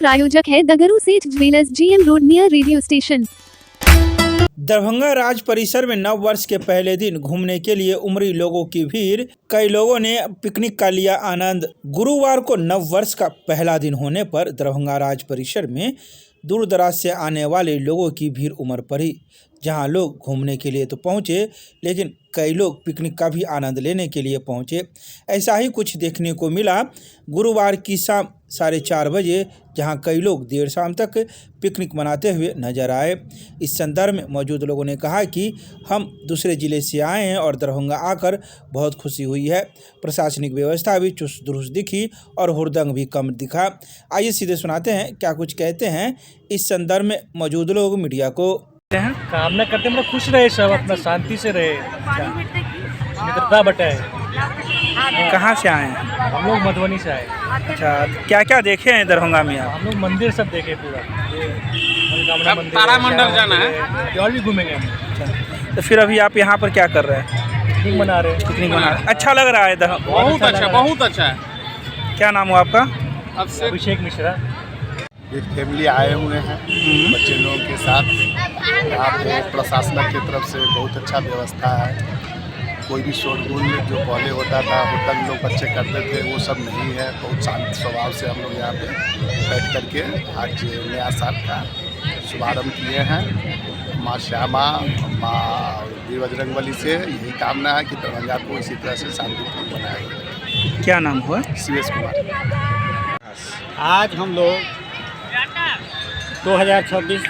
प्रायोजक है Dagru Seth jewellers, GM road near radio station. Darbhanga Raj परिसर में नव वर्ष के पहले दिन घूमने के लिए उमड़ी लोगों की भीड़। कई लोगों ने पिकनिक का लिया आनंद। गुरुवार को नव वर्ष का पहला दिन होने पर दरभंगा राज परिसर में दूर दराज से आने वाले लोगों की भीड़ उमड़ पड़ी। जहां लोग घूमने के लिए तो पहुंचे, लेकिन कई लोग पिकनिक का भी आनंद लेने के लिए पहुंचे। ऐसा ही कुछ देखने को मिला गुरुवार की शाम 4:30 बजे, जहां कई लोग देर शाम तक पिकनिक मनाते हुए नजर आए। इस संदर्भ में मौजूद लोगों ने कहा कि हम दूसरे ज़िले से आए हैं और दरभंगा आकर बहुत खुशी हुई है। प्रशासनिक व्यवस्था भी चुस्त दुरुस्त दिखी और हुड़दंग भी कम दिखा। आइए सीधे सुनाते हैं क्या कुछ कहते हैं इस संदर्भ में मौजूद लोग मीडिया को। कामना करते हैं खुश रहे, सब अपना शांति से रहे, मित्रता बटाए। कहाँ से आए हैं? हम लोग मधुबनी से आए। अच्छा, क्या क्या देखे हैं दरभंगा में आप? हम लोग मंदिर सब देखे पूरा, मनोकामना मंदिर, तारामंडल जाना है और भी घूमेंगे हम। अच्छा, तो फिर अभी आप यहाँ पर क्या कर रहे हैं? पिकनिक मना रहे हैं। पिकनिक मना रहे हैं। अच्छा लग रहा है बहुत अच्छा, बहुत अच्छा है। क्या नाम हुआ आपका? अभिषेक मिश्रा। एक फैमिली आए हुए हैं बच्चे लोगों के साथ। यहाँ पे प्रशासन की तरफ से बहुत अच्छा व्यवस्था है। कोई भी शोरगुल जो पहले होता था, होटल लोग बच्चे करते थे, वो सब नहीं है। बहुत शांत स्वभाव से हम लोग यहाँ पे बैठ करके आज नया साल का शुभारम्भ किए हैं। माँ श्यामा, माँ वीर बजरंगबली से यही कामना है कि दरभंगा को इसी तरह से शांतिपूर्ण बनाए। क्या नाम हुआ? CS कुमार। आज हम लोग 2026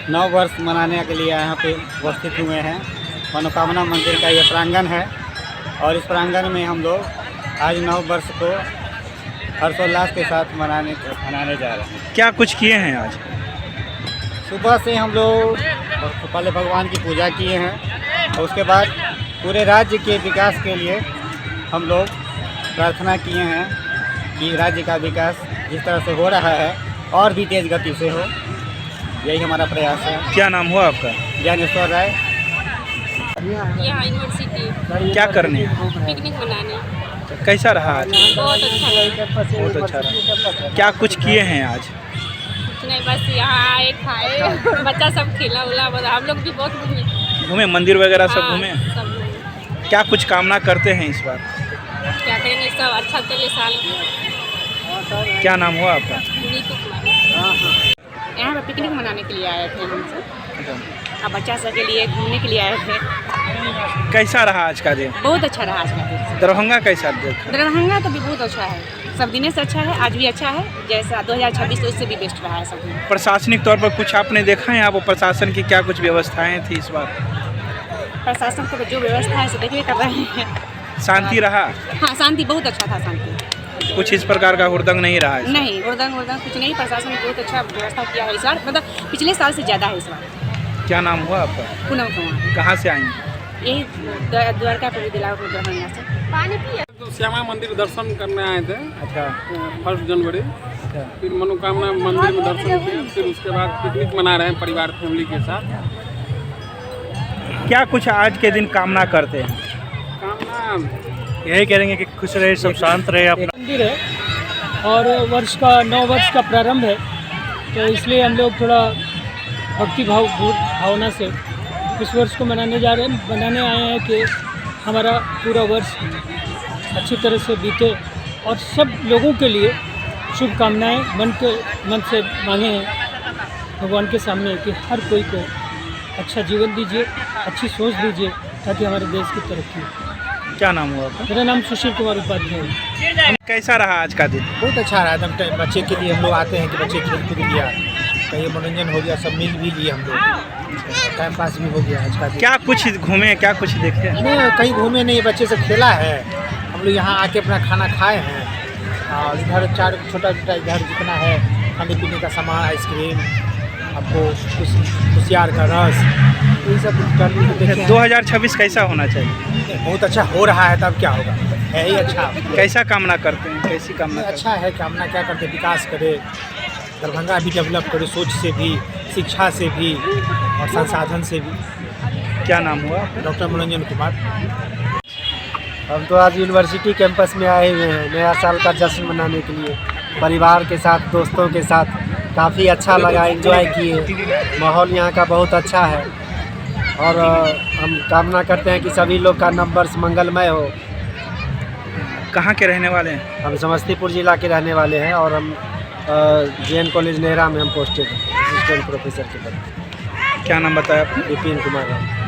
नव वर्ष मनाने के लिए यहाँ पे उपस्थित हुए हैं। मनोकामना मंदिर का ये प्रांगण है और इस प्रांगण में हम लोग आज नव वर्ष को हर्षोल्लास के साथ मनाने जा रहे हैं। क्या कुछ किए हैं आज? सुबह से हम लोग पहले भगवान की पूजा किए हैं और उसके बाद पूरे राज्य के विकास के लिए हम लोग प्रार्थना किए हैं कि राज्य का विकास जिस तरह से हो रहा है और भी तेज़ गति से हो, यही हमारा प्रयास है। क्या नाम हुआ आपका? ज्ञानेश्वर राय। यहाँ यूनिवर्सिटी क्या करने? पिकनिक मनाने। कैसा रहा आज? बहुत अच्छा लगा। बहुत अच्छा रहा। क्या कुछ किए हैं आज? कुछ नहीं, बस यहाँ आए, खाए, बच्चा सब खेला उला, हम लोग भी बहुत घूमे, मंदिर वगैरह सब हाँ, घूमे। सब घूमे। क्या कुछ कामना करते हैं इस बार? क्या करेंगे, सब अच्छा चले साल। क्या नाम हुआ आपका? नीतू कुमार। यहाँ पर पिकनिक मनाने के लिए आए थे हम सब, और बच्चा सब के लिए घूमने के लिए आए थे। कैसा रहा आज का दिन? बहुत अच्छा रहा आज का दिन। दरभंगा कैसा देखा? दरभंगा तो भी बहुत अच्छा है, सब दिन से अच्छा है, आज भी अच्छा है। जैसा 2026 तो उससे भी बेस्ट रहा है सब दिन। प्रशासनिक तौर पर कुछ आपने देखा है यहाँ पर? प्रशासन की क्या कुछ व्यवस्थाएं थी इस बार? प्रशासन को जो व्यवस्था है सो देखिए कर रहे हैं। शांति रहा? हाँ, शांति बहुत अच्छा था। शांति कुछ इस प्रकार का हुड़दंग नहीं रहा है? नहीं, हुड़दंग कुछ नहीं। प्रशासन ने बहुत अच्छा व्यवस्था किया है इस बार, मतलब पिछले साल से ज़्यादा है इस बार। क्या नाम हुआ आपका? पूनम कुमार। कहाँ से आई? यही द्वारका पर दिलावर दरभंगा से। पानी पिया तो श्यामा मंदिर दर्शन करने आए थे। अच्छा। 1 जनवरी। अच्छा। फिर मनोकामना मंदिर में दर्शन किए, फिर उसके बाद पिकनिक मना रहे हैं परिवार फैमिली के साथ। क्या कुछ आज के दिन कामना करते हैं? कामना यही करेंगे कि खुश रहे, सब शांत रहे। अपना मंदिर है और वर्ष का नव वर्ष का प्रारंभ है, तो इसलिए हम लोग थोड़ा भक्ति भावना से इस वर्ष को मनाने आए हैं कि हमारा पूरा वर्ष अच्छी तरह से बीते और सब लोगों के लिए शुभकामनाएं मन से मांगे हैं भगवान के सामने कि हर कोई को अच्छा जीवन दीजिए, अच्छी सोच दीजिए, ताकि हमारे देश की तरक्की हो। क्या नाम हुआ आपका? मेरा नाम सुशील कुमार उपाध्याय। कैसा रहा आज का दिन? बहुत अच्छा रहा एकदम। बच्चे के लिए हम लोग आते हैं कि बच्चे खेल कूद लिया, कहीं मनोरंजन हो गया, सब मिल भी लिए हम लोग, टाइम पास भी हो गया आज का दिन। क्या कुछ घूमे, क्या कुछ देखे? नहीं, कहीं घूमे नहीं, बच्चे से खेला है। हम लोग यहाँ आके अपना खाना खाए हैं और इधर छोटा इधर जितना है खाने पीने का सामान, आइसक्रीम, आपको कुशियार का रस, ये सब 2026 कैसा होना चाहिए? बहुत अच्छा हो रहा है, तब क्या होगा, है ही अच्छा। कैसा कामना करते हैं? कैसी कामना? अच्छा है कामना, क्या करते, विकास करे, दरभंगा भी डेवलप करे, सोच से भी, शिक्षा से भी और संसाधन से भी। क्या नाम हुआ? डॉक्टर मनोरंजन कुमार। हम तो आज यूनिवर्सिटी कैंपस में आए हुए हैं नया साल का जश्न मनाने के लिए, परिवार के साथ, दोस्तों के साथ काफ़ी अच्छा लगा, एंजॉय किए। माहौल यहाँ का बहुत अच्छा है और हम कामना करते हैं कि सभी लोग का नववर्ष मंगलमय हो। कहाँ के रहने वाले हैं? हम समस्तीपुर जिला के रहने वाले हैं और हम JN कॉलेज नेहरा में हम पोस्टेड हैं, असिस्टेंट प्रोफेसर के पद। क्या नाम बताया आपने? विपिन कुमार राव।